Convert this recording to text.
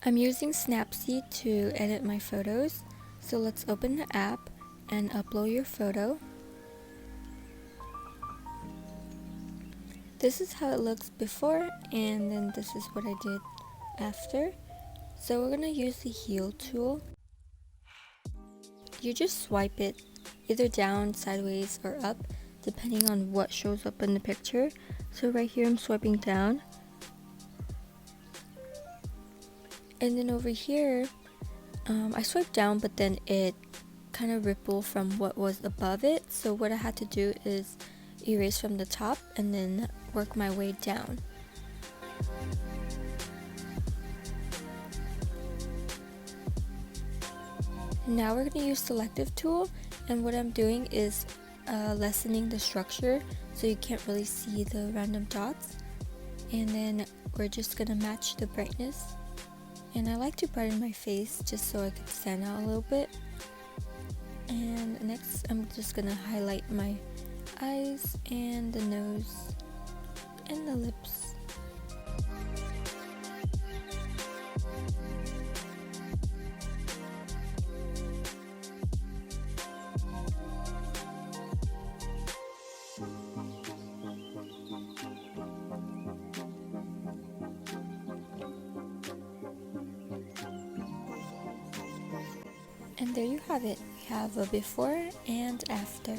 I'm using Snapseed to edit my photos, so let's open the app and upload your photo. This is how it looks before, and then this is what I did after. So we're going to use the heal tool. You just swipe it either down, sideways, or up, depending on what shows up in the picture. So right here I'm swiping down. And then over here, I swiped down, but then it kind of rippled from what was above it. So what I had to do is erase from the top and then work my way down. Now we're going to use selective tool, and what I'm doing is lessening the structure so you can't really see the random dots. And then we're just going to match the brightness. And I like to brighten my face just so I could stand out a little bit. And next I'm just gonna highlight my eyes and the nose and the lips. And there you have it. We have a before and after.